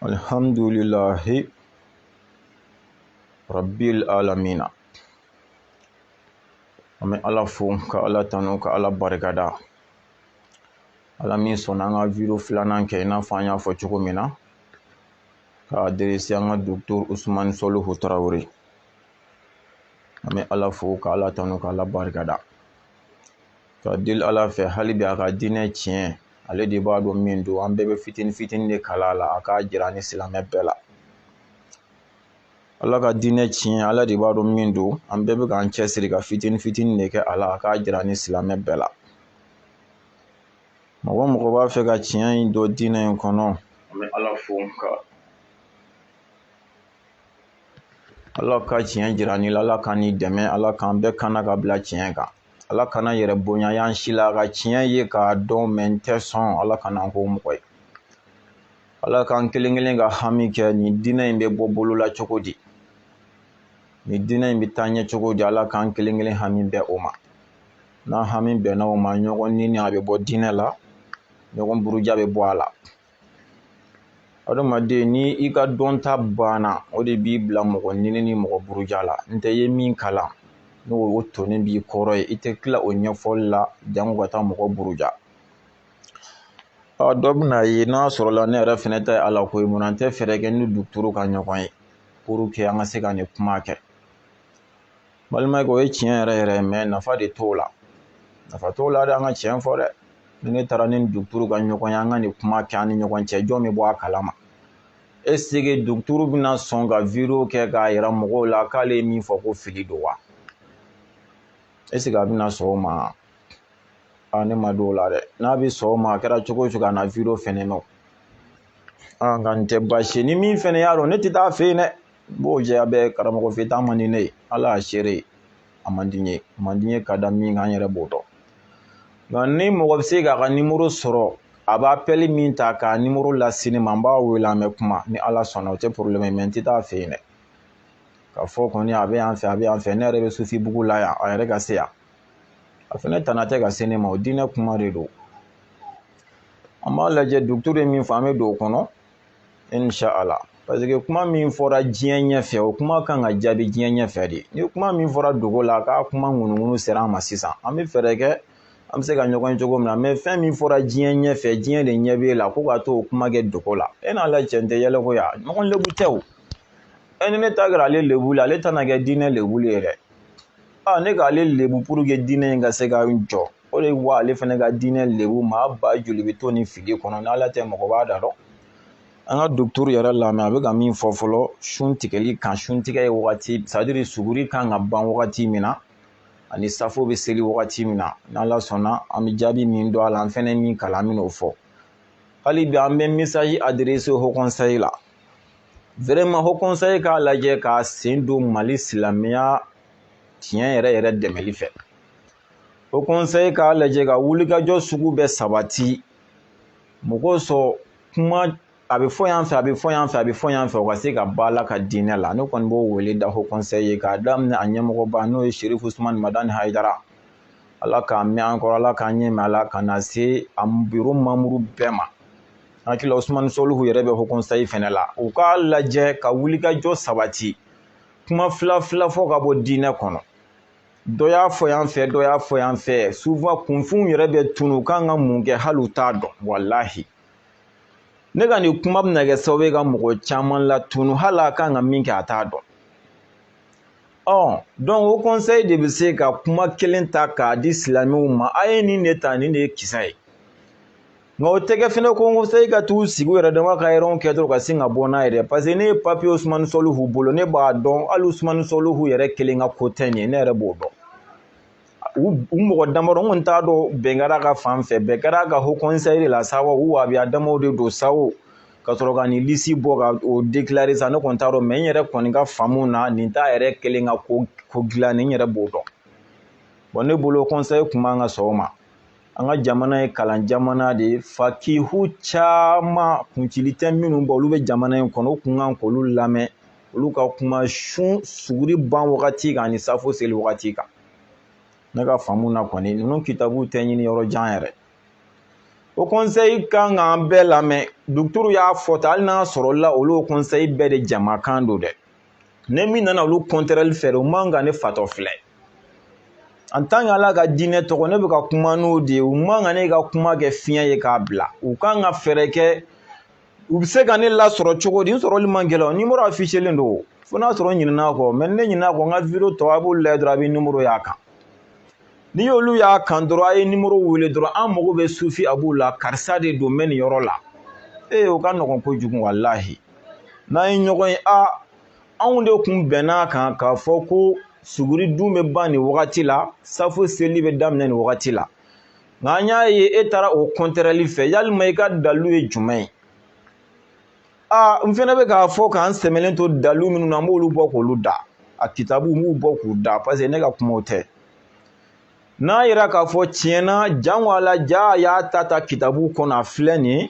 Alhamdulillahi Rabbil alamina. Ame ala fo ka ala tanu ka ala barikada. Ala min sɔnna an ka video filanan kɛ i n'a fɔ an y'a fɔ cogo min na ka adresse an ka Dr Usmane Soluhu Tarawele. Ame ala fo ka ala tanu ka ala barikada. Ka deli ala fɛ hali bi a ka diinɛ tiɲɛ ale de b'a dɔn min don, an bɛɛ bɛ fitini fitini de kala la, a k'a jira ni silamɛ bɛɛ la. Ala ka diinɛ tiɲɛ ala de b'a dɔn min don, an bɛɛ bɛ k'an cɛsiri ka fitini fitini de kɛ a la, a k'a jira ni silamɛ bɛɛ la. Mɔgɔ mɔgɔ b'a fɛ ka tiɲɛ in don diinɛ in kɔnɔ, an bɛ ala fo ka ala ka tiɲɛ jira ni la, ala ka ni dɛmɛ, ala k'an bɛɛ kana ka bila tiɲɛ kan. Ala kana yɛrɛ bonya y'an si la ka tiɲɛ ye k'a dɔn mɛ n tɛ sɔn, ala kana an k'o mɔgɔ ye. Ala k'an kelen kelen ka hami kɛ nin diinɛ in bɛ bɔ bolo la cogo di, nin diinɛ in bɛ taa ɲɛ cogo di, ala k'an kelen kelen hami bɛɛ o ma. N'an hami bɛnna o ma, ɲɔgɔn nini a bɛ bɔ diinɛ la, ɲɔgɔn buruja bɛ bɔ a la. Adamaden ni i ka dɔnta banna, o de b'i bila mɔgɔ nini ni mɔgɔ buruja la. N tɛ ye min kalan n'o toni b'i kɔrɔ ye, i tɛ tila o ɲɛfɔli la jango ka taa mɔgɔ buruja. Dɔ bɛna ye n'a sɔrɔla ne yɛrɛ fɛnɛ ta ye ala ko ye, mun na n tɛ fɛɛrɛ kɛ ni duturu ka ɲɔgɔn ye pour que an ka se ka nin kuma kɛ. Balimakɛ o ye tiɲɛ yɛrɛ yɛrɛ mɛ nafa de t'o la. Nafa t'o la de, an ka tiɲɛ fɔ dɛ. Ni ne taara ni duturu ka ɲɔgɔn ye, an ka nin kuma kɛ an ni ɲɔgɔn cɛ, jɔn bɛ bɔ a kalama. Est-ce que duturu bɛna sɔn ka video kɛ k'a yira mɔgɔw la k'ale ye min fɔ ko fili don wa? Est-ce que a bɛna sɔn o ma? Ne ma don o la dɛ. N'a bɛ sɔn o ma, a kɛra cogo o cogo a na video fɛnɛ mɛn. Nka n tɛ baasi ye, ni min fɛnɛ y'a dɔn ne tɛ taa fɛ yen dɛ. N b'o jɛya bɛɛ, karamɔgɔ fɛ taa man di ne ye, ala y'a seere a man di n ye, man di n ye ka da min kan n yɛrɛ b'o dɔn. Nka ni mɔgɔ bɛ se k'a ka nimoro sɔrɔ, a b'a appel min ta k'a nimoro lase ne ma, n b'a wele an bɛ kuma ni ala sɔnna, o tɛ problème ye, mɛ n tɛ taa fɛ yen dɛ. K'a fɔ kɔni a bɛ yan fɛ, a bɛ yan fɛ, ne yɛrɛ bɛ Sofibugu la yan, a yɛrɛ ka se yan. A fɛnɛ tana tɛ ka se ne ma, o diinɛ kuma de don. An b'a lajɛ duturu ye min fɔ, an bɛ don o kɔnɔ inshallah. Parce que kuma min fɔra diɲɛ ɲɛfɛ, o kuma kan ka jaabi diɲɛ ɲɛfɛ de. Ni kuma min fɔra dogo la, k'a kuma ŋunuŋunu sera an ma sisan, an bɛ fɛɛrɛ kɛ an bɛ se ka ɲɔgɔn ye cogo min na, mɛ fɛn min fɔra diɲɛ ɲɛfɛ, diɲɛ de ɲɛ b'e la, ko ka to o kuma kɛ dogo la. E n'ala cɛ n tɛ yɛlɛ ko ya, ɲɔgɔn lebu tɛ o. Ni ne ta kɛra ale lebu le, ale tɛna kɛ diinɛ lebu le ye dɛ. Ne k'ale lebu pour que diinɛ in ka se ka jɔ, o de wa ale fɛnɛ ka diinɛ lebu, maa ba joli bɛ to nin fili kɔnɔ n'ala tɛ mɔgɔ b'a da dɔn. An ka duturu yɛrɛ lamɛn, a bɛ ka min fɔ fɔlɔ sun tigɛli kan, sun tigɛ ye wagati, c'est à dire suguri kan ka ban wagati min na ani safo bɛ seli wagati min na, n'ala sɔnna an bɛ jaabi min don a la, an fɛnɛ min kalan an bɛ n'o fɔ. Hali bi an bɛ message adressé Haut Conseil la, vraiment Haut Conseil k'a lajɛ k'a sen don Mali silamɛya tiɲɛ yɛrɛ yɛrɛ dɛmɛli fɛ. Haut Conseil k'a lajɛ ka wulikajɔ sugu bɛɛ sabati, mɔgɔw sɔn kuma a bɛ fɔ yan fɛ, a bɛ fɔ yan fɛ, a bɛ fɔ yan fɛ, o ka se ka bɔ ala ka diinɛ la. Ne kɔni b'o wele da Haut Conseil ye k'a daminɛ a ɲɛmɔgɔba n'o ye Cherif Usmane Madani Hayidara, ala k'an mɛn an kɔrɔ, ala k'an ɲɛ mɛn ala, ka na se a bureau membre bɛɛ ma. Hakili Usmane Soluhu yɛrɛ bɛ Haut Conseil fɛnɛ la, u k'a lajɛ ka wulikajɔ sabati, kuma fila fila fɔ ka bɔ diinɛ kɔnɔ. Dɔ y'a fɔ yan fɛ, dɔ y'a fɔ yan fɛ, souvent kunfin yɛrɛ bɛ tunu, u kan ka mun kɛ hali u t'a dɔn, walahi. Ne ka nin kuma bɛna kɛ sababu ye ka mɔgɔ caman latunu, hali a kan ka min kɛ a t'a dɔn. Donc Haut Conseil de bɛ se ka kuma kelen ta k'a di silamɛw ma, a ye nin de ta, nin de ye kisa ye. Nka o tɛ kɛ fɛnɛ ko Conseil ka t'u sigi u yɛrɛ dama ka yɛrɛw kɛ dɔrɔn ka sin ka bɔ n'a yɛrɛ. Parce que ne ye papier Usmane Soluhu bolo, ne b'a dɔn hali Usmane Soluhu yɛrɛ kelen ka ko tɛ nin ye, ne yɛrɛ b'o dɔn. U mɔgɔ damadɔ, n kɔni t'a dɔn bɛn kɛra ka fan fɛ, bɛn kɛra ka Haut Conseil de la sa wa, ou a bɛ a damaw de don sa o, ka sɔrɔ ka nin liste bɔ ka o déclarer sa, ne kɔni t'a dɔn, mɛ n yɛrɛ kɔni ka faamu na nin t'a yɛrɛ kelen ka ko dilan, n yɛrɛ b'o dɔn. Bon ne bolo Conseil kun man ka sɔn o ma. An ka jamana ye kalan jamana de ye, fakihu caman kuncili tɛ minnu bɔ, olu bɛ jamana in kɔnɔ, u kun kan k'olu lamɛn, olu ka kuma sun suguri ban wagati kan ani safo seli wagati kan. Ne ka faamu na kɔni ninnu kitabu tɛ ɲini yɔrɔ jan yɛrɛ. o conseil kan k'an bɛɛ lamɛn docteur y'a fɔ tan hali n'a sɔrɔla olu conseil bɛɛ de jamakan don dɛ ne min nana olu contraire fɛ o man kan ne fatɔ filɛ en tant que ala ka diinɛ tɔgɔ ne bɛ ka kuma n'o de ye u man kan ne ka kuma kɛ fiɲɛ ye k'a bila u kan ka fɛɛrɛ kɛ u bɛ se ka ne lasɔrɔ cogo di n sɔrɔli man gɛlɛn numéro affichelen don fo n'a sɔrɔ n ɲinɛna kɔ mais ne ɲinɛna kɔ n ka vidéo tɔ a b'olu lajɛ dɔrɔn a bɛ numéro y'a kan ni y'olu y'a kan dɔrɔn a ye numéro wele dɔrɔn an mago bɛ sufi abu la karisa de don mɛ nin yɔrɔ la o ka nɔgɔn kojugu walahi n'an ye ɲɔgɔn ye anw de kun bɛnn'a kan k'a fɔ ko suguri dun bɛ ban nin wagati la safo seli bɛ daminɛ nin wagati la nka an y'a ye e taara o kɔntɛrɛli fɛ yalima i ka dalu ye jumɛn ye n fana bɛ k'a fɔ k'an sɛmɛlen to dalu minnu na n b'olu bɔ k'olu da a kitabu n b'u bɔ k'u da parce que ne ka kumaw tɛ n'a yira k'a fɔ tiɲɛna jango a la ja a y'a ta kitabu kɔnɔ a filɛ nin ye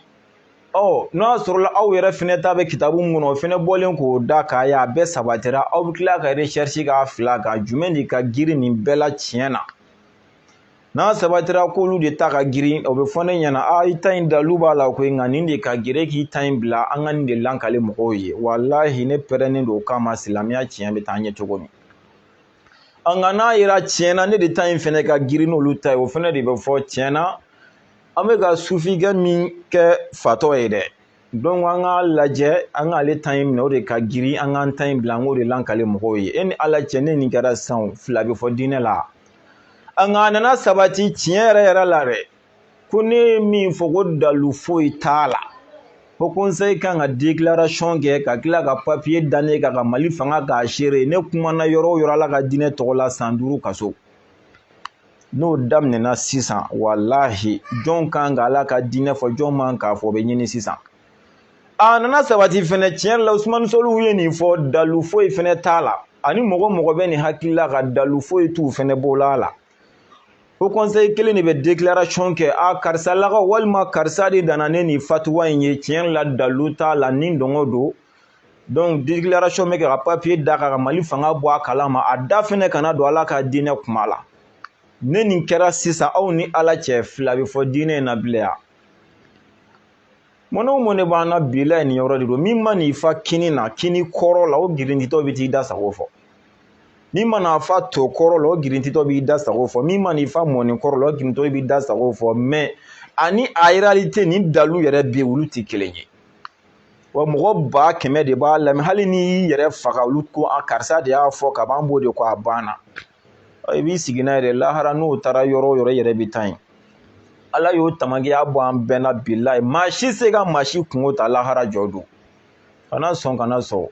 n'a sɔrɔla aw yɛrɛ fɛnɛ ta bɛ kitabu mun kɔnɔ o fɛnɛ bɔlen k'o da k'a ye a bɛɛ sabatira aw bɛ tila ka recherche k'a fila kan jumɛn de ka girin nin bɛɛ la tiɲɛ na n'a sabatira k'olu de ta ka girin o bɛ fɔ ne ɲɛna i ta in dalu b'a la koyi nka nin de ka girin k'i ta in bila an ka nin de lankale mɔgɔw ye walahi ne pɛrɛnnen don o kama silamɛya tiɲɛ bɛ taa ɲɛ cogo min nka n'a yira tiɲɛna ne de ta in fɛnɛ ka girin n'olu ta ye o fɛnɛ de bɛ fɔ tiɲɛna an bɛ ka sufikɛ min kɛ fatɔ ye dɛ donc an k'a lajɛ an k'ale ta in minɛ o de ka girin an k'an ta in bila an k'o de lankale mɔgɔw ye ni ala cɛ ne nin kɛra sisan fila bɛ fɔ diinɛ la nka a nana sabati tiɲɛ yɛrɛ yɛrɛ la dɛ ko ne ye min fɔ ko dalu foyi t'a la ko conseil kan ka déclaration kɛ ka tila ka papier da ne kan ka mali fanga k'a seere ne kumana yɔrɔ o yɔrɔ ala ka diinɛ tɔgɔ la san 5 kaso n'o daminɛna sisan walahi jɔn kan ka ala ka diinɛ fɔ jɔn man k'a fɔ o bɛ ɲini sisan a nana sabati fɛnɛ tiɲɛ la usumani soliw ye nin fɔ dalu foyi fɛnɛ t'a la ani mɔgɔ bɛ nin hakili la ka dalu foyi t'u fɛnɛ bɔla la o conseil kelen de bɛ déclaration kɛ karisa lakaw walima karisa de dana ne nin fatuwa in ye tiɲɛ la dalu t'a la ni dɔngɔ don donc déclaration bɛ kɛ ka papier da ka mali fanga bɔ a kalama a da fɛnɛ kana don ala ka diinɛ kuma la ne nin kɛra sisan aw ni ala cɛ fila bɛ fɔ diinɛ in na bilen ya mun o mun de b'an na bila nin yɔrɔ de don min ma n'i fa kini na kini kɔrɔ la o girintitɔ bɛ t'i da sago fɔ min ma n'a fa to kɔrɔ la o girintitɔ b'i da sago fɔ min ma n'i fa mɔni kɔrɔ la o girintitɔ b'i da sago fɔ mais ani a réalité ni dalu yɛrɛ bɛ yen olu tɛ kelen ye wa mɔgɔ 100 de b'a lamɛn hali n'i y'i yɛrɛ faga olu ko karisa de y'a fɔ ka ban b'o de ko a banna i b'i sigi n'a yɛrɛ lahara n'o taara yɔrɔ o yɔrɔ i yɛrɛ bɛ taa yen ala y'o tamakiya bɔ an bɛɛ la bilahi maa si se ka maa si kungo ta lahara jɔ don kana sɔn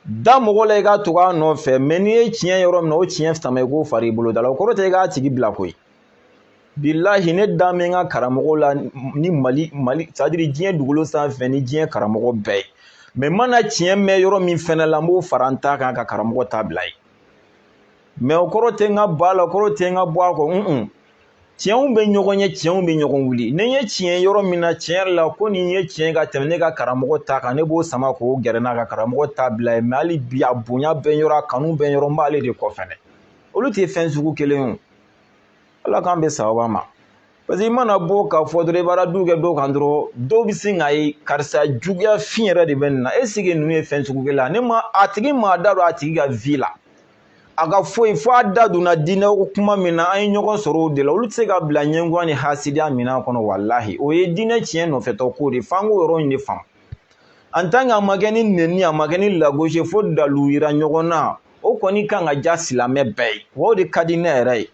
da mɔgɔ la i ka to k'a nɔfɛ mais n'i ye tiɲɛ yɔrɔ min na o tiɲɛ sama i k'o fara i bolo da la o kɔrɔ tɛ i k'a tigi bila koyi bilahi ne da mɛ n ka karamɔgɔ la ni mali c'est à dire diɲɛ dugukolo sanfɛ ni diɲɛ karamɔgɔ bɛɛ ye mais mana tiɲɛ mɛn yɔrɔ min fɛnɛ la n b'o fara n ta kan ka karamɔgɔ ta bila ye mais o kɔrɔ tɛ n ka bɔ a la o kɔrɔ tɛ n ka bɔ a kɔ tiɲɛw bɛ ɲɔgɔn ye tiɲɛw bɛ ɲɔgɔn wuli ne ye tiɲɛ yɔrɔ min na tiɲɛ yɛrɛ la ko nin ye tiɲɛ ka tɛmɛ ne ka karamɔgɔ ta kan ne b'o sama k'o gɛrɛ n'a ka karamɔgɔ ta bila ye mais hali bi a bonya bɛ yɔrɔ a kanu bɛ yɔrɔ n b'ale de kɔ fɛnɛ olu tɛ fɛn sugu kelen ye ala k'an bɛ sababa ma parce que i mana bɔ k'a fɔ dɔrɔn i b'a du kɛ dɔw kan dɔrɔn dɔw bɛ sin k'a ye karisa juguya fin yɛrɛ de bɛ nin na est ce que ninnu ye fɛn sugu kelen ye a tigi ma da don a tigi ka vie la a ka foyi fo a da donna diinɛ kuma min na an ye ɲɔgɔn sɔrɔ o de la olu tɛ se ka bila ɲɛngoya ni hasidiya minɛn kɔnɔ walahi o ye diinɛ tiɲɛ nɔfɛtɔ ko de f'an k'o yɔrɔ in de faamu en tant que a ma kɛ ni nɛni a ma kɛ ni lagosi fo dalu yira ɲɔgɔn na o kɔni kan ka diya silamɛ bɛɛ ye wa o de ka di ne yɛrɛ ye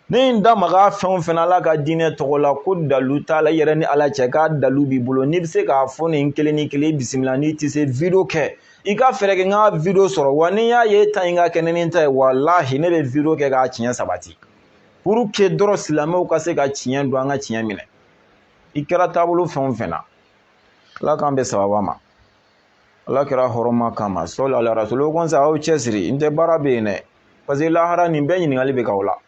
ne ye n da maga fɛn o fɛn ala ka diinɛ tɔgɔ la ko dalu t'a la i yɛrɛ ni ala cɛ k'a dalu b'i bolo n'i bɛ se k'a fɔ nin kelen ni kelen i bisimila n'i tɛ se video kɛ i ka fɛɛrɛ kɛ n ka video sɔrɔ wa n'i y'a ye ta in ka kɛ ne ni ta ye walahi ne bɛ video kɛ k'a tiɲɛ sabati pour que dɔrɔn silamɛw ka se ka tiɲɛ don an ka tiɲɛ minɛ i kɛra taabolo fɛn o fɛn na ala k'an bɛ sababa ma ala kɛra hɔrɔnma kama sɔli ala rasuli o kɔnsa aw cɛsiri n tɛ baara bɛ yen dɛ parce que lahara nin bɛɛ ɲininkali bɛ k'aw la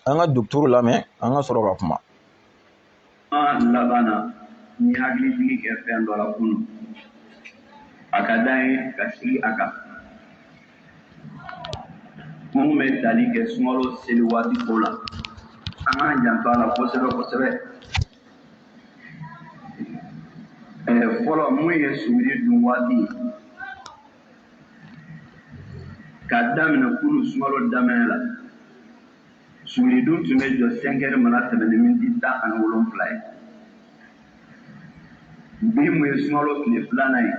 an ka docteur lamɛn an ka sɔrɔ ka kuma laban na n ye hakilitigi kɛ fɛn dɔ la kunun a ka d'an ye ka sigi a kan minnu bɛ tali kɛ sunkalo seli waati ko la an k'an janto a la kosɛbɛ kosɛbɛ fɔlɔ mun ye suguri dun waati ye ka daminɛ kunu sunkalo daminɛ la suguri dun tun bɛ jɔ 5 heures mana tɛmɛ ni miniti 17 ye bi mun ye sunkalo tile 2nan ye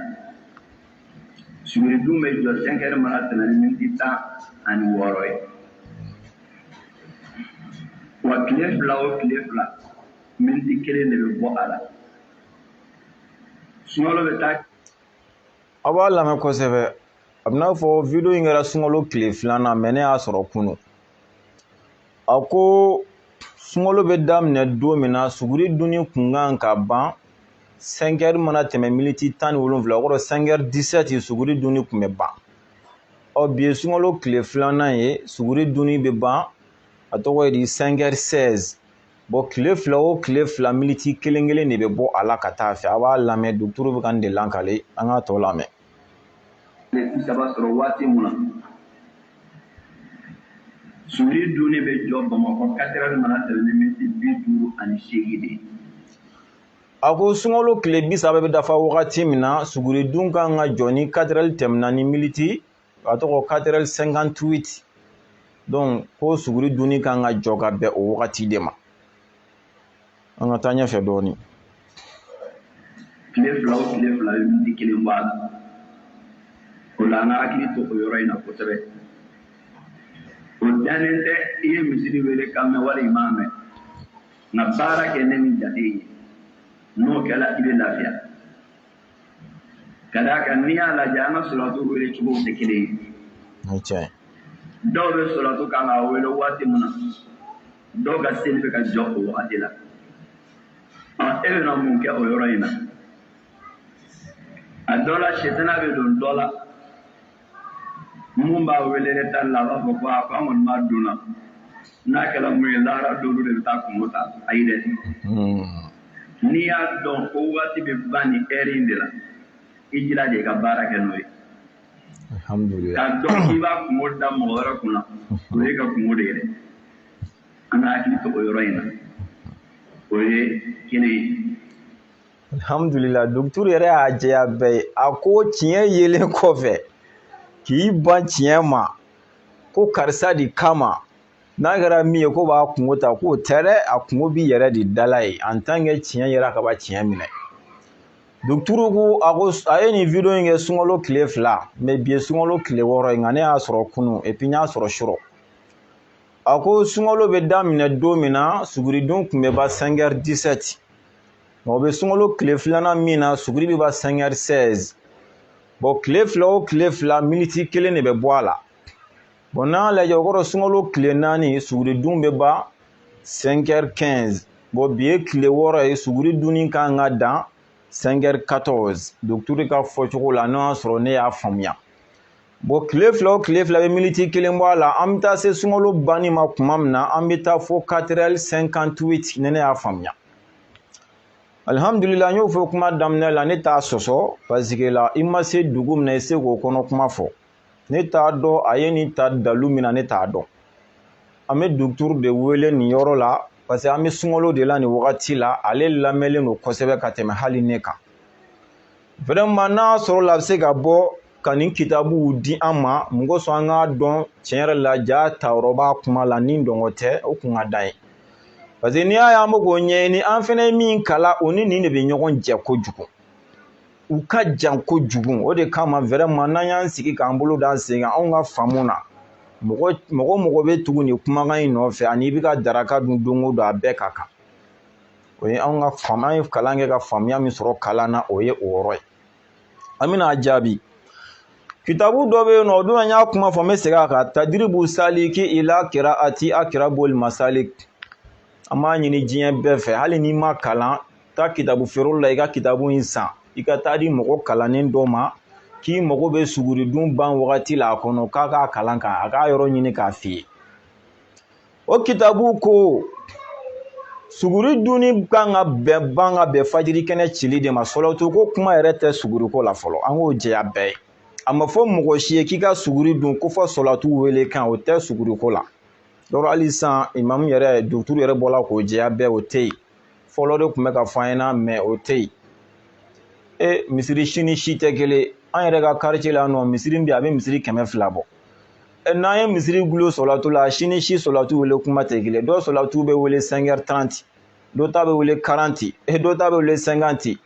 suguri dun bɛ jɔ 5 heures mana tɛmɛ ni miniti 16 ye wa tile 2 o tile 2 miniti 1 de bɛ bɔ a la sunkalo bɛ taa. A b'a lamɛn kosɛbɛ a bɛna fɔ video in kɛra sunkalo tile 2nan mɛ ne y'a sɔrɔ kunu a ko sunkalo bɛ daminɛ don min na suguri dunni kun kan ka ban 5 heures mana tɛmɛ miniti 17 o kɔrɔ 5 heures 17 suguri dunni kun bɛ ban bi ye sunkalo tile 2nan ye suguri dunni bɛ ban a tɔgɔ ye di 5 heures 16 tile 2 o tile 2 miniti 1 de bɛ bɔ a la ka taa fɛ a b'a lamɛn docteur bɛ ka n de lankale an k'a tɔ lamɛn. saba sɔrɔ waati mun na suguri dunni bɛ jɔ Bamakɔ 4 heures mana tɛmɛ ni miniti 58 de. A ko sunkalo tile 30 bɛ dafa wagati min na suguri dun kan ka jɔ ni 4 heures tɛmɛna ni miniti a tɔgɔ 4 heures 58 donc ko suguri dunni kan ka jɔ ka bɛn o wagati de ma. An ka taa ɲɛfɛ dɔɔni. Tile 2 o tile 2 bɛ miniti 1 bɔ a la o la an ka hakili to o yɔrɔ in na kosɛbɛ o dannen tɛ i ye misiri wele kan mɛn wali i m'a mɛn nka baara kɛ ne ni jate ye n'o kɛra i bɛ lafiya ka d'a kan n'i y'a lajɛ an ka solatu wele cogow tɛ kelen ye dɔw bɛ solatu kan k'a wele waati min na dɔw ka seli bɛ ka jɔ o wagati la e bɛna mun kɛ o yɔrɔ in na a dɔ la sitana bɛ don dɔ la mun b'a wele ne ta la a b'a fɔ ko a ko an kɔni b'a dun na n'a kɛra mun ye lahara dɔw de bɛ taa kungo ta ayi dɛ n'i y'a dɔn ko waati bɛ ban ni heure in de la i jilaja i ka baara kɛ n'o ye k'a dɔn k'i b'a kungo da mɔgɔ wɛrɛ kunna o ye ka kungo de ye dɛ an ka hakili to o yɔrɔ in na o ye kelen ye. Alhamdulillah docteur yɛrɛ y'a jɛya bɛɛ ye a ko tiɲɛ yelen kɔfɛ k'i ban tiɲɛ ma ko karisa de kama n'a kɛra min ye ko b'a kungo ta k'o tɛ dɛ a kungo b'i yɛrɛ de dala ye en tant que tiɲɛ yera ka ban tiɲɛ minɛ docteur ko a ye nin video in kɛ sunkalo tile 2 mais bi ye sunkalo tile 6 ye nka ne y'a sɔrɔ kunu et puis n y'a sɔrɔ suro a ko sunkalo bɛ daminɛ don min na suguridun kun bɛ ban 5 heures 17 o bɛ sunkalo tile 2nan min na suguri bɛ ban 5 heures 16 tile 2 o tile 2 miniti 1 de bɛ bɔ a la n'an y'a lajɛ o kɔrɔ sunkalo tile 4 suguridun bɛ ban 5 heures 15 bi ye tile 6 ye suguri dunni kan ka dan 5 heures 14 docteur ka fɔcogo la n'o y'a sɔrɔ ne y'a faamuya tile 2 o tile 2 bɛ miniti 1 bɔ a la an bɛ taa se sunkalo banni ma tuma min na an bɛ taa fo 4 heures 58 ne y'a faamuya. Alhamdulillah n y'o fɔ kuma daminɛ la ne t'a sɔsɔ parce que la i ma se dugu min na i se k'o kɔnɔ kuma fɔ ne t'a dɔn a ye nin ta dalu min na ne t'a dɔn an bɛ docteur de wele nin yɔrɔ la parce que an bɛ sunkalo de la nin wagati la ale lamɛnlen don kosɛbɛ ka tɛmɛ hali ne kan vraiment n'a sɔrɔ la a bɛ se ka bɔ ka nin kitabuw di an ma mun kosɔn an k'a dɔn tiɲɛ yɛrɛ la ja tayɔrɔ b'a kuma la ni dɔngɔ tɛ o kun ka d'an ye. Parce que n'i y'a ye an bɛ k'o ɲɛɲini an fana ye min kala o ni nin de bɛ ɲɔgɔn jɛ kojugu u ka jan kojugu o de kama vraiment n'an y'an sigi k'an bolo d'an sen kan anw ka faamu na mɔgɔ bɛ tugu nin kumakan in nɔfɛ ani i bɛ ka daraka dun don o don a bɛɛ ka kan o ye anw ka faamu an ye kalan kɛ ka faamuya min sɔrɔ kalan na o ye o yɔrɔ ye an bɛna a jaabi kitabu dɔ bɛ yen nɔ o don an y'a kuma fɔ n bɛ segin a kan tadribu saliki ila qiraati akrabul masalik an b'a ɲini diɲɛ bɛɛ fɛ hali n'i ma kalan taa kitabu feereyɔrɔ la i ka kitabu in san i ka taa di mɔgɔ kalannen dɔ ma k'i mago bɛ suguridun ban wagati la a kɔnɔ k'a k'a kalan kan a k'a yɔrɔ ɲini k'a f'i ye o kitabu ko suguridunni kan ka bɛn fajiri kɛnɛ cili de ma sɔlɔtu ko kuma yɛrɛ tɛ suguriko la fɔlɔ an k'o jɛya bɛɛ ye a ma fɔ mɔgɔ si ye k'i ka suguri dun ko fɔ sɔlɔtu wele kan o tɛ suguriko la yɔrɔ hali sisan imamu yɛrɛ docteur yɛrɛ bɔla k'o jɛya bɛɛ o tɛ yen fɔlɔ de tun bɛ ka fɔ an ɲɛna mais o tɛ yen misiri sini si tɛ kelen an yɛrɛ ka quartier la nɔ misiri bi a bɛ misiri 200 bɔ n'an ye misiri gulo sɔlatu la sini si sɔlatu wele kuma tɛ kelen dɔ sɔlatu bɛ wele 5h30 dɔ ta bɛ wele 40 dɔ ta bɛ wele 50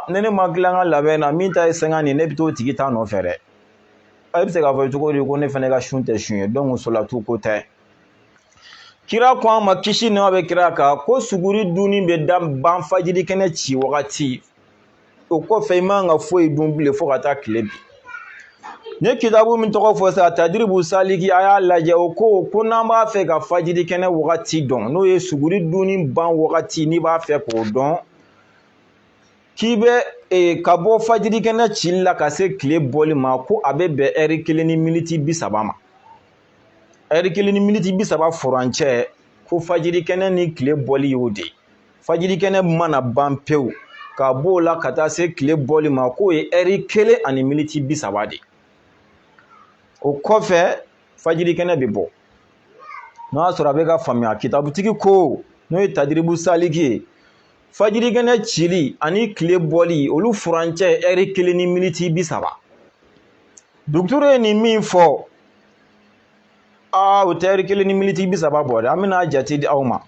ne ma dilan ka labɛn na min ta ye 50 ne bɛ t'o tigi ta nɔfɛ dɛ a bɛ se k'a fɔ cogo di ko ne fana ka sun tɛ sun ye donc sɔlatu ko tɛ kira ko an ma kisi nɛma bɛ kira kan ko suguri dunni bɛ da ban fajiri kɛnɛ ci wagati o kɔfɛ i man ka foyi dun bilen fo ka taa tile bi ne kitabu min tɔgɔ fɔ sa tadribu saliki a y'a lajɛ o ko n'an b'a fɛ ka fajiri kɛnɛ wagati dɔn n'o ye suguri dunni ban wagati n'i b'a fɛ k'o dɔn k'i bɛ ka bɔ fajiri kɛnɛ cili la ka se tile bɔli ma ko a bɛ bɛn heure 1 ni miniti 30 ma heure 1 ni miniti 30 furancɛ ko fajiri kɛnɛ ni tile bɔli y'o de fajiri kɛnɛ mana ban pewu ka b'o la ka taa se tile bɔli ma k'o ye heure 1 ani miniti 30 de o kɔfɛ fajiri kɛnɛ bɛ bɔ n'o y'a sɔrɔ a bɛ ka faamuya kitabutigi ko n'o ye tadribu saliki ye fajiri kɛnɛ cili ani tile bɔli olu furancɛ heure 1 ni miniti 30 dugutigi ye nin min fɔ o tɛ heure 1 ni miniti 30 bɔ dɛ an bɛna jate di aw ma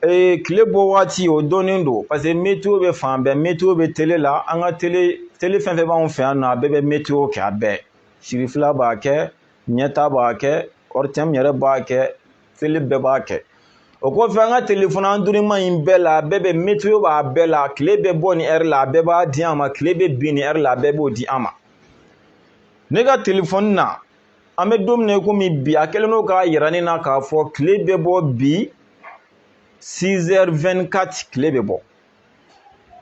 tile bɔ waati o dɔnnen don parce que météo bɛ fan bɛɛ météo bɛ télé la an ka télé fɛn fɛn b'anw fɛ yan nɔ a bɛɛ bɛ météo kɛ a bɛɛ sirifila b'a kɛ ɲɛta b'a kɛ ortm yɛrɛ b'a kɛ télé bɛɛ b'a kɛ o kɔfɛ an ka téléphone endorriment in bɛɛ la a bɛɛ bɛ météo b'a bɛɛ la tile bɛ bɔ ni heure la a bɛɛ b'a di an ma tile bɛ bin ni heure la a bɛɛ b'o di an ma ne ka téléphone na an bɛ don min na komi bi a kɛlen don k'a yira ne na k'a fɔ tile bɛ bɔ bi 6h24 tile bɛ bɔ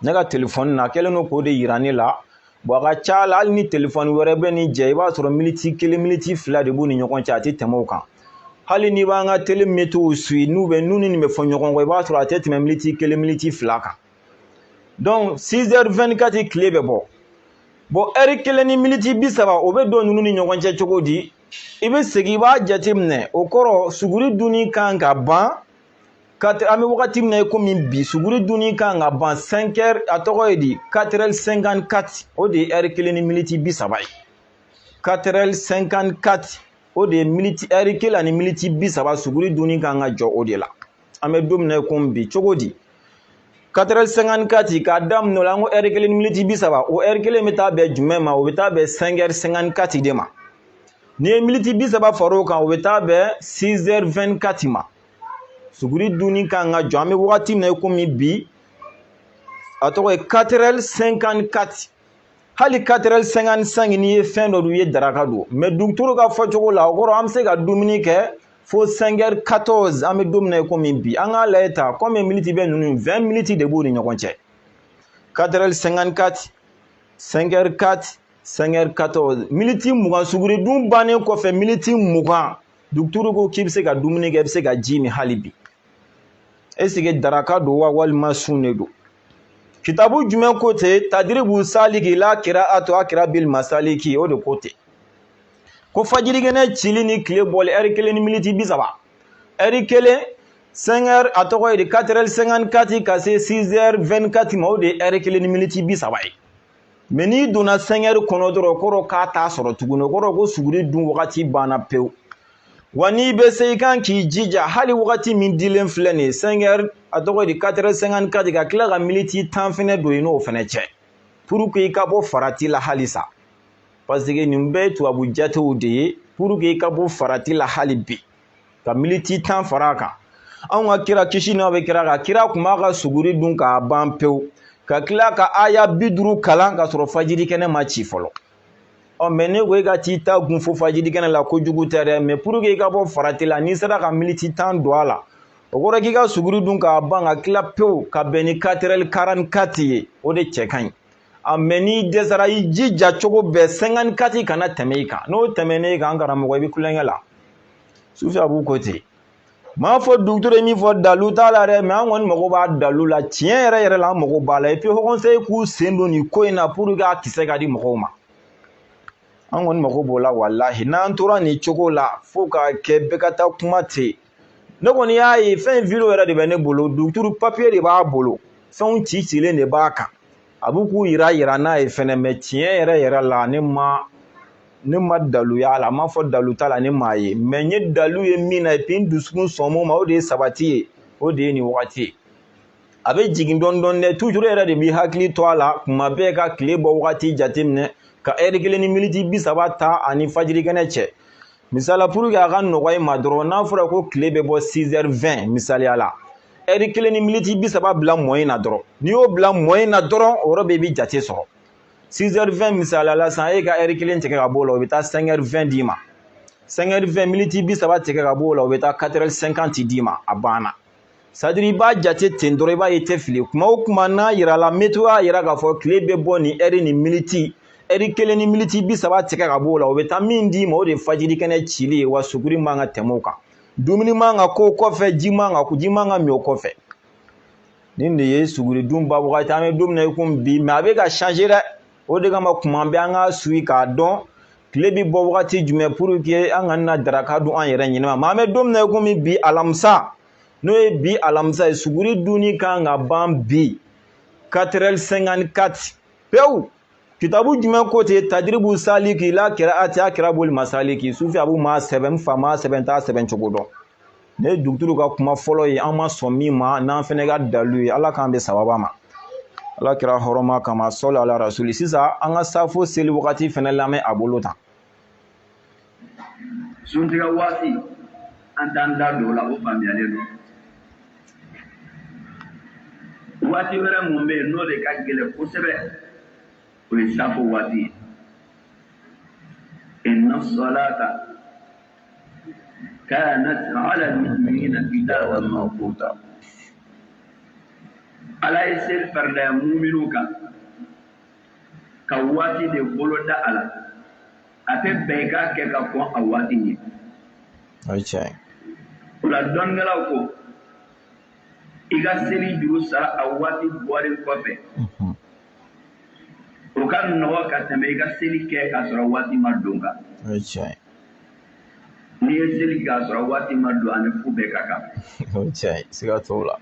ne ka téléphone na a kɛlen don k'o de yira ne la bon a ka ca la hali ni téléphone wɛrɛ bɛ ni jɛ i b'a sɔrɔ miniti 1 miniti 2 de b'u ni ɲɔgɔn cɛ a tɛ tɛmɛ o kan hali n'i b'an ka télé météo suit n'u ni nin bɛ fɔ ɲɔgɔn kɔ i b'a sɔrɔ a tɛ tɛmɛ miniti 1 miniti 2 kan donc 6h24 tile bɛ bɔ bon heure 1 ni miniti 30 o bɛ don ninnu ni ɲɔgɔn cɛ cogo di i bɛ segin i b'a jate minɛ o kɔrɔ suguri dunni kan ka ban an bɛ wagati min na komi bi suguri dunni kan ka ban 5h a tɔgɔ ye di 4h54 o de ye heure 1 ni miniti 30 ye 4h54 o de ye heure 1 ani miniti 30 suguri dunni kan ka jɔ o de la an bɛ don min na komi bi cogo di 4h54 k'a daminɛ o la an ko heure 1 ni miniti 30 o heure 1 bɛ taa bɛn jumɛn ma o bɛ taa bɛn 5h54 de ma n'i ye miniti 30 far'o kan o bɛ taa bɛn 6h24 ma suguri dunni kan ka jɔ an bɛ wagati min na komi bi a tɔgɔ ye 4h54 hali 4h55 n'i ye fɛn dɔ dun i ye daraka don mais dugutigi ka fɔcogo la o kɔrɔ an bɛ se ka dumuni kɛ fo 5h14 an bɛ don min na komi bi an k'a lajɛ ta combien minutes bɛ ninnu 20 minutes de b'u ni ɲɔgɔn cɛ 4h54 5h4 5h14 miniti 20 suguri dun bannen kɔfɛ miniti 20 dugutigi ko k'i bɛ se ka dumuni kɛ i bɛ se ka ji min hali bi est ce que daraka don wa walima sun de don kitabu jumɛn ko ten tadribu saliki la qira'atu akra bil masaliki o de ko ten ko fajiri kɛnɛ cili ni tile bɔli heure 1 ni miniti 30 heure 1 5h a tɔgɔ ye di 4h54 ka se 6h24 ma o de ye heure 1 ni miniti 30 ye mais n'i donna 5h kɔnɔ dɔrɔn kɔrɔ k'a t'a sɔrɔ tuguni o kɔrɔ ko suguri dun wagati banna pewu wa n'i bɛ se i kan k'i jija hali wagati min dilen filɛ nin ye 5h a tɔgɔ di 4h54 ka tila ka miniti 10 fɛnɛ don i n'o fɛnɛ cɛ pour que i ka bɔ farati la halisa parce que nin bɛɛ ye tubabu jatew de ye pour que i ka bɔ farati la hali bi ka miniti 10 fara a kan anw ka kira kisi nɛma bɛ kira kan kira tun b'a ka suguri dun k'a ban pewu ka tila ka aya 50 kalan ka sɔrɔ fajiri kɛnɛ ma ci fɔlɔ mais ne ko e ka t'i ta gun fo fajiri kɛnɛ la kojugu tɛ dɛ mais pour que i ka bɔ farati la n'i sera ka miniti 10 don a la o kɔrɔ k'i ka suguri dun k'a ban ka tila pewu ka bɛn ni 4h44 ye o de cɛ ka ɲi mais n'i dɛsɛra i jija cogo bɛɛ 54 kana tɛmɛ i kan n'o tɛmɛna i kan an karamɔgɔ i bɛ kulonkɛ la sufi abu ko ten m'a fɔ dugutigi ye min fɔ dalu t'a la dɛ mais an kɔni mago b'a dalu la tiɲɛ yɛrɛ yɛrɛ la an mago b'a la et puis haut conseil k'u sen don nin ko in na pour que a kisɛ ka di mɔgɔw ma an kɔni mago b'o la walahi n'an tora nin cogo la fo k'a kɛ bɛɛ ka taa kuma ten ne kɔni y'a ye fɛn video yɛrɛ de bɛ ne bolo dugutigi papier de b'a bolo fɛnw cilen de b'a kan abuku yira n'a ye fɛnɛ mais tiɲɛ yɛrɛ la ne ma daluya la ma fɔ dalu ta la ne m'a ye mais n ye dalu ye min na et puis n dusukun sɔnmo ma o de ye sabati ye o de ye nin wagati ye a bɛ jigin dɔɔni dɛ toujours yɛrɛ de b'i hakili to a la kuma bɛɛ ka tile bɔ wagati jateminɛ ka heure 1 ni minute 30 ta ani fajirikɛnɛ cɛ misala pour que a ka nɔgɔ i ma dɔrɔn n'a fɔra ko tile bɛ bɔ 6h20 misaliya la heure 1 ni minute 30 bila moyen na dɔrɔn n'i y'o bila moyen na dɔrɔn o yɔrɔ bɛɛ i bɛ jate sɔrɔ 6h20 misaliya la san e ka heure 1 tigɛ ka bɔ o la o bɛ taa 5h20 d'i ma 5h20 minute 30 tigɛ ka bɔ o la o bɛ taa 4h50 d'i ma a banna c'est-à-dire i b'a jate ten dɔrɔn i b'a ye tɛ fili kuma o kuma n'a yira la météo y'a yira k'a fɔ tile bɛ bɔ nin heure ni minute heure 1 ni minute 30 tigɛ ka bɔ o la o bɛ taa min d'i ma o de ye fajirikɛnɛ cili ye wa suguri man ka tɛmɛ o kan dumuni man ka k'o kɔfɛ ji man ka min o kɔfɛ nin de ye suguri dun ba wagati an bɛ don min na i komi bi mais a bɛ ka changer dɛ o de kama kuma bɛɛ an ka suit k'a dɔn tile bɛ bɔ wagati jumɛn pour que an kana na daraka dun an yɛrɛ ɲinama mais an bɛ don min na i komi bi alamisa n'o ye bi alamisa ye suguri dunni kan ka ban bi 4h54 pewu kitabu jumɛn ko ten tadribu saliki la qira'ati a kɛra boli masaliki sufi abu ma sɛbɛn n fa ma sɛbɛn t'a sɛbɛn cogo dɔn ne ye duguturu ka kuma fɔlɔ ye an ma sɔn min ma n'an fɛnɛ ka dalu ye ala k'an bɛ sababa ma ala kɛra hɔrɔma kama sɔli ala rasuli sisan an ka safo seli wagati fɛnɛ lamɛn a bolo tan suntiga waati an t'an da don o la o faamuyalen don waati wɛrɛ mun bɛ yen n'o de ka gɛlɛn kosɛbɛ o ye safo waati ye inna salata kanat ala al-mu'minina kitaban mawquta ala ye seli farida mu'minu kan ka waati de bolo da ala a tɛ bɛn k'a kɛ ka kɔn a waati ye o la dɔnnikɛlaw ko i ka seli juru sara a waati bɔlen kɔfɛ o ka nɔgɔ ka tɛmɛ i ka seli kɛ k'a sɔrɔ waati ma don kan n'i ye seli k'a sɔrɔ waati ma don ani fu bɛɛ ka kan siga t'o la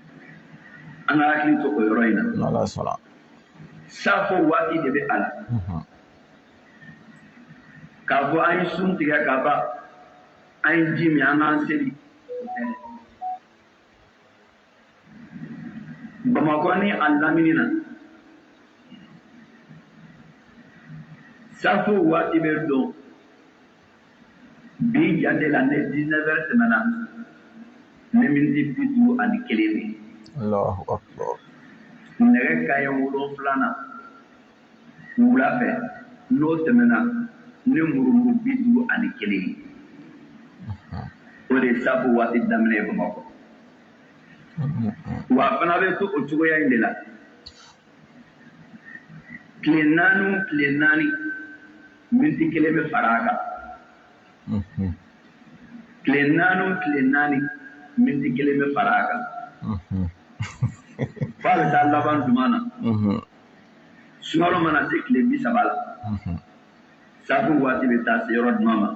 an ka hakili to o yɔrɔ in na n'ala sɔnna safo waati de bɛ a la k'a fɔ an ye sun tigɛ ka ban an ye ji min an k'an seli Bamakɔ ni a lamini na safo waati bɛ dɔn bi jate la ne 19h tɛmɛna ne miniti 51 de Allahu akbar nɛgɛ kanɲɛ 7 wula fɛ n'o tɛmɛna ne murumuru 51 o de ye safo waati daminɛ ye Bamakɔ wa fana bɛ to o cogoya in de la tile naani miniti 1 bɛ fara a kan tile naani miniti 1 bɛ fara a kan f'a bɛ taa laban juma na sunkalo mana se tile 30 la safo waati bɛ taa se yɔrɔ juma ma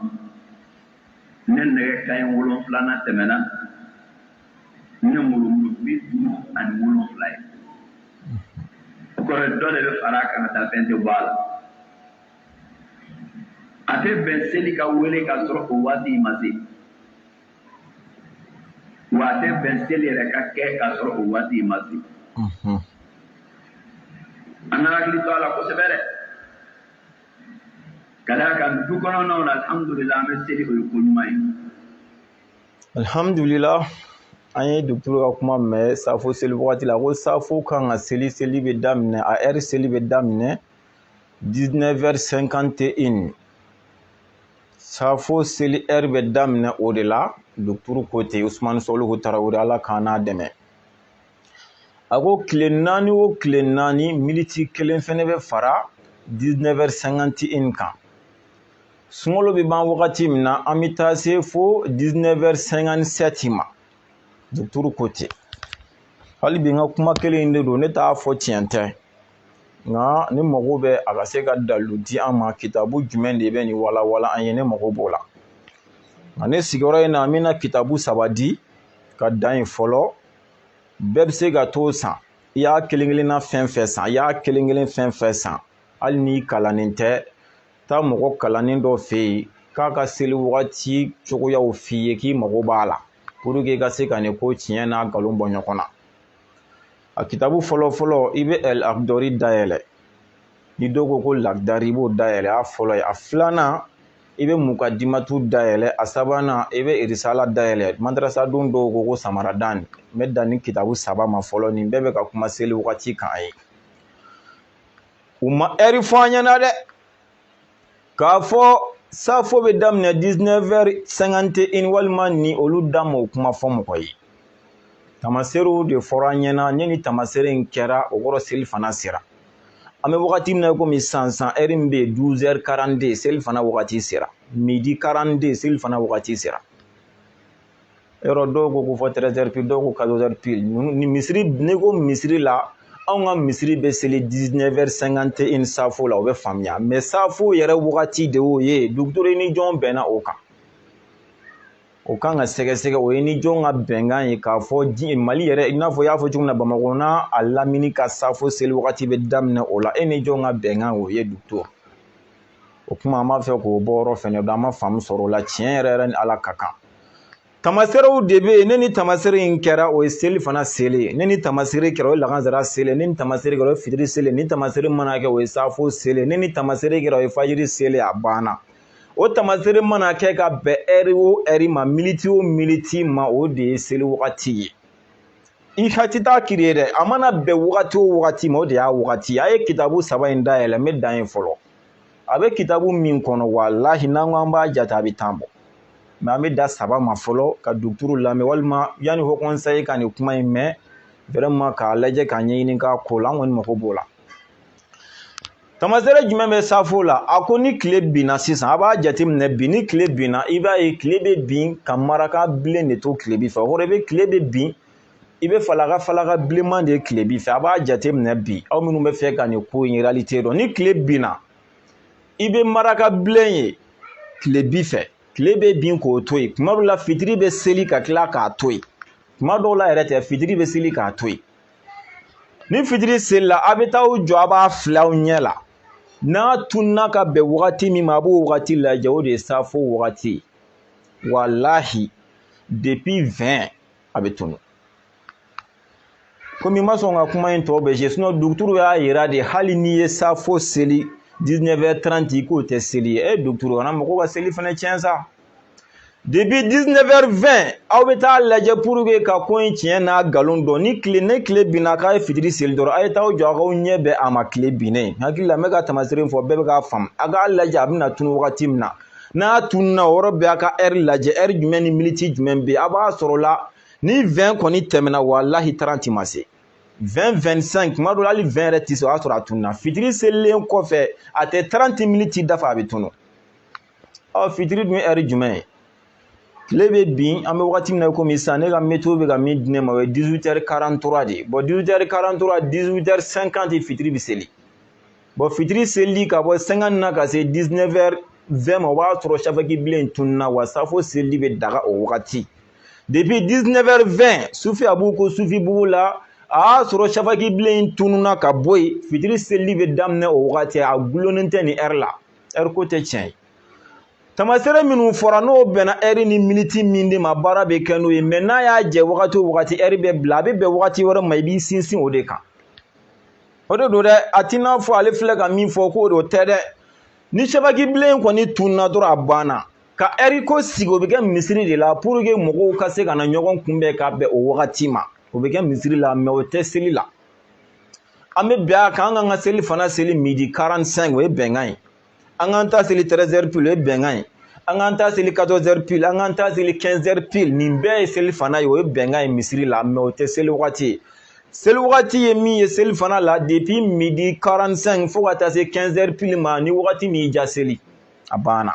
ne nɛgɛ kanɲɛ 7 tɛmɛna ne murumuru 57 ye o kɔrɔ dɔ de bɛ fara a kan ka taa fɛn tɛ bɔ a la a tɛ bɛn seli ka wele ka sɔrɔ o waati ma se wa a tɛ bɛn seli yɛrɛ ka kɛ ka sɔrɔ o waati ma se an ka hakili to a la kosɛbɛ dɛ ka d'a kan du kɔnɔnaw la alhamdulillah an bɛ seli o ye ko ɲuman ye alhamdulillah an ye duguturu ka kuma mɛn safo seli wagati la ko safo kan ka seli bɛ daminɛ a heure seli bɛ daminɛ 19h51 safo seli heure bɛ daminɛ o de la duguturu ko ten Usmani Sɔlihu Tarawele ala k'an n'a dɛmɛ a ko tile 4 o tile 4 miniti 1 fɛnɛ bɛ fara 19h51 kan sunkalo bɛ ban wagati min na an bɛ taa se fo 19h57 ma duguturu ko ten hali bi n ka kuma kelen in de don ne t'a fɔ tiɲɛ tɛ nka ne mago bɛ a ka se ka dalu di an ma kitabu jumɛn de bɛ nin walawala an ye ne mago b'o la nka ne sigiyɔrɔ in na an bɛna kitabu 3 di ka dan yen fɔlɔ bɛɛ bɛ se ka t'o san i y'a kelen-kelenna fɛn fɛn san i y'a kelen-kelen fɛn fɛn san hali n'i kalannen tɛ taa mɔgɔ kalannen dɔ fɛ yen k'a ka seli wagati cogoyaw f'i ye k'i mago b'a la pour que i ka se ka nin ko tiɲɛ n'a nkalon bɔ ɲɔgɔn na. A kitabu fɔlɔ i bɛ El Akhdari dayɛlɛ ni dɔw ko ko Lakhdari i b'o dayɛlɛ a fɔlɔ ye. A filanan i bɛ Mukadimatu dayɛlɛ a sabanan i bɛ Irisala dayɛlɛ. Madrasadenw dɔw ko Samaradan n bɛ dan ni kitabu 3 ma fɔlɔ nin bɛɛ bɛ ka kuma seli wagati kan ye. U ma heure fɔ an ɲɛna dɛ k'a fɔ safo bɛ daminɛ 19h51 walima ni olu da ma o kuma fɔ mɔgɔ ye. Tamaserew de fɔra an ɲɛna ni tamasere in kɛra o kɔrɔ seli fana sera. An bɛ wagati min na komi sisan heure min bɛ yen 12h42 seli fana wagati sera. Midi 42 seli fana wagati sera. Yɔrɔ dɔw ko fɔ 13h pile dɔw ko 14h pile ni misiri ne ko misiri la anw ka misiri bɛ seli 19h51 safo la o bɛ faamuya mais safo yɛrɛ wagati de y'o ye docteur ni jɔn bɛnna o kan. O kan ka sɛgɛsɛgɛ o ye ni jɔn ka bɛnkan ye k'a fɔ Mali yɛrɛ i n'a fɔ y'a fɔ cogo min na Bamakɔ n'a a lamini ka safo seli wagati bɛ daminɛ o la ni jɔn ka bɛnkan o ye docteur. O kuma an b'a fɛ k'o bɔ yɔrɔ fɛnɛ an ma faamu sɔrɔ o la tiɲɛ yɛrɛ ni Ala ka kan. Tamaserew de bɛ yen ne ni tamasere in kɛra o ye seli fana seli ne ni tamasere kɛra o ye lagansara seli ne ni tamasere kɛra o ye fitiri seli ni tamasere mana kɛ o ye safo seli ne ni tamasere kɛra o ye fajiri seli a banna. O tamasere mana kɛ ka bɛn heure o heure ma miniti o miniti ma o de ye seli wagati ye. I hakili t'a kiri ye dɛ a mana bɛn wagati o wagati ma o de y'a wagati a ye kitabu 3 in dayɛlɛ n bɛ dan ye fɔlɔ a bɛ kitabu min kɔnɔ walahi n'an ko an b'a jate a bɛ tan bɔ mais an bɛ da 3 ma fɔlɔ ka docteur lamɛn walima yanni Haut Conseil ka nin kuma in mɛn vraiment k'a lajɛ k'a ɲɛɲini k'a ko la an kɔni mako b'o la. Tamasere jumɛn bɛ safo la a ko ni tile binna sisan a b'a jateminɛ bi ni tile binna i b'a ye tile bɛ bin ka maraka bilen de to tile bi fɛ o kɔrɔ i bɛ tile bɛ bin i bɛ falaka bilenman de ye tile bi fɛ a b'a jateminɛ bi aw minnu bɛ fɛ ka nin ko in réalité dɔn ni tile binna i bɛ maraka bilen ye tile bi fɛ tile bɛ bin k'o to yen tuma dɔw la fitiri bɛ seli ka tila k'a to yen tuma dɔw la yɛrɛ tɛ fitiri bɛ seli k'a to yen ni fitiri selila a bɛ taa jɔ a b'a filɛ aw ɲɛ la n'a tununa ka bɛn wagati min ma a b'o wagati lajɛ o de ye safo wagati walahi depuis 20 a bɛ tunu komi n ma sɔn ka kuma in tɔ bɛɛ sinon docteur y'a yira de hali n'i ye safo seli 19h30 k'o tɛ seli ye docteur kana mɔgɔw ka seli fana tiɲɛ sa depuis 19h20 aw bɛ taa lajɛ pour que ka ko in tiɲɛ n'a nkalon dɔn ni tile binna k'a ye fitiri seli dɔrɔn a ye taa jɔ a k'aw ɲɛ bɛn a ma tile binnen hakili la n bɛ ka tamasere fɔ bɛɛ bɛ k'a faamu a k'a lajɛ a bɛna tunu wagati min na n'a tununa o yɔrɔ bɛɛ a ka heure lajɛ heure jumɛn ni miniti jumɛn bɛ yen a b'a sɔrɔ la ni 20 kɔni tɛmɛna walahi 30 ma se 20-25 tuma dɔw la hali 20 yɛrɛ tɛ se o y'a sɔrɔ a tununa fitiri selilen kɔfɛ a tɛ 30 miniti dafa a bɛ tunu fitiri dun ye heure jumɛn ye tile bɛ bin an bɛ wagati min na komi sisan ne ka météo bɛ ka min di ne ma o ye 18h43 de ye bon 18h43 18h50 fitiri bɛ seli bon fitiri seli ka bɔ 50 na ka se 19h20 ma o b'a sɔrɔ safaki bilen tununa wa safo seli bɛ daga o wagati depuis 19h20 sufi a b'u ko sufi bugu la a y'a sɔrɔ safaki bilen tununa ka bɔ yen fitiri seli bɛ daminɛ o wagati a gulonnen tɛ nin heure la heure ko tɛ tiɲɛ ye. Tamasere minnu fɔra n'o bɛnna heure ni miniti min de ma baara bɛ kɛ n'o ye mais n'a y'a jɛ wagati o wagati heure bɛ bila a bɛ bɛn wagati wɛrɛ ma i b'i sinsin o de kan o de don dɛ a t'i n'a fɔ ale filɛ ka min fɔ k'o de tɛ dɛ ni safaki bilen kɔni tununa dɔrɔn a banna ka heure ko sigi o bɛ kɛ misiri de la pour que mɔgɔw ka se ka na ɲɔgɔn kunbɛn ka bɛn o wagati ma o bɛ kɛ misiri la mais o tɛ seli la an bɛ bɛn a kan an k'an ka seli fana seli midi 45 o ye bɛnkan ye an k'an ta seli 13h pile o ye bɛnkan ye an k'an ta seli 14h pile an k'an ta seli 15h pile nin bɛɛ ye seli fana ye o ye bɛnkan ye misiri la mais o tɛ seli wagati ye seli wagati ye min ye seli fana la depuis midi 45 fo ka taa se 15h pile ma ni wagati min y'i ja seli a banna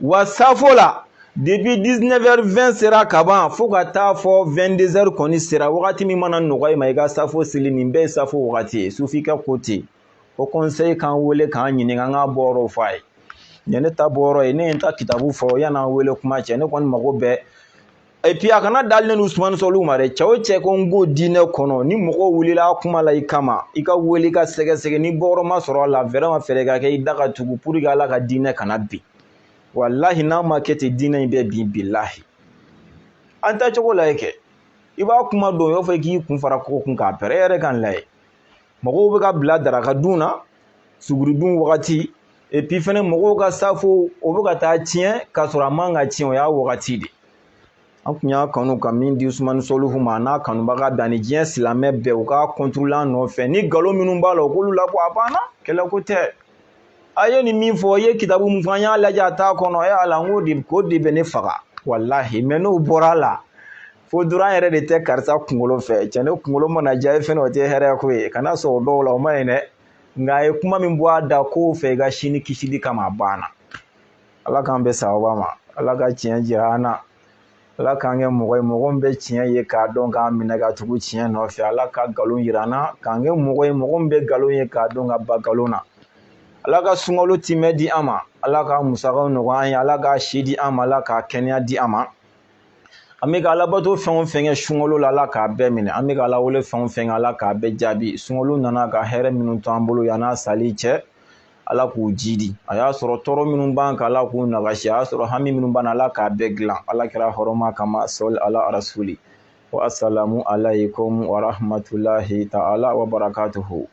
wa safo la depuis 19h20 sera ka ban fo ka taa fɔ 22h kɔni sera wagati min mana nɔgɔya i ma i ka safo seli nin bɛɛ ye safo wagati ye sufi ka ko ten o conseil k'an wele k'an ɲininka an k'a bɔ yɔrɔ f'a ye nin ne ta bɔ yɔrɔ ye ne ye n ta kitabu fɔ yan'an wele kuma cɛ ne kɔni mago bɛ et puis a kana dalen Usman Solu ma dɛ cɛ o cɛ ko n ko diinɛ kɔnɔ ni mɔgɔ wulila kuma la i kama i ka wele ka sɛgɛsɛgɛ ni bɔrɔma sɔrɔ a la vraiment fɛrɛ ka kɛ i da ka tugu pour que Ala ka diinɛ kana bin wallahi n'a ma kɛ ten diinɛ in bɛ bin billahi an ta cogo la kɛ i b'a kuma don i b'a fɔ k'i kun fara kɔgɔ kun k'a pɛrɛ yɛrɛ kan lajɛ mɔgɔw bɛ ka bila daraka dun na suguridun wagati et puis fɛnɛ mɔgɔw ka safo o bɛ ka taa tiɲɛ k'a sɔrɔ a man ka tiɲɛ o y'a wagati de an kun y'a kanu ka min di Usman Soluhu ma n'a kanubaga bɛɛ ani diɲɛ silamɛ bɛɛ u ka contrôler an nɔfɛ ni nkalon minnu b'a la u k'olu labɔ a banna kɛlɛko tɛ a ye nin min fɔ i ye kitabu mun fɔ an y'a lajɛ a t'a kɔnɔ Ala n k'o de bɛ ne faga wallahi mais n'o bɔra la fo dɔrɔn an yɛrɛ de tɛ karisa kunkolo fɛ cɛ ne kunkolo mana diya fɛnɛ o tɛ hɛrɛ ko ye kana sɔn o dɔw la o ma ɲi dɛ nka a ye kuma min bɔ a da kow fɛ i ka sini kisili kama a banna Ala k'an bɛ sababa ma Ala ka tiɲɛ jira an na Ala k'an kɛ mɔgɔ ye mɔgɔ min bɛ tiɲɛ ye k'a dɔn k'a minɛ ka tugu tiɲɛ nɔfɛ Ala ka nkalon jira an na k'an kɛ mɔgɔ ye mɔgɔ min bɛ nkalon ye k'a dɔn ka ba nkalon na Ala ka sunkalo timɛ di an ma Ala ka musakaw nɔgɔya an ye Ala ka si di an ma Ala ka kɛnɛya di an ma an bɛ ka Ala bato fɛn o fɛn kɛ sunkalo la Ala k'a bɛɛ minɛ an bɛ ka Ala wele fɛn o fɛn kɛ Ala k'a bɛɛ jaabi sunkalo nana ka hɛrɛ minnu to an bolo yann'a sali cɛ Ala k'u jidi a y'a sɔrɔ tɔɔrɔ minnu b'an kan Ala k'u nagasi a y'a sɔrɔ hami minnu b'an na Ala k'a bɛɛ dilan Ala kɛra hɔrɔma kama sɔli ala rasuli wa assalamu alaykum wa rahmatulahi ta'ala wa barakatuhu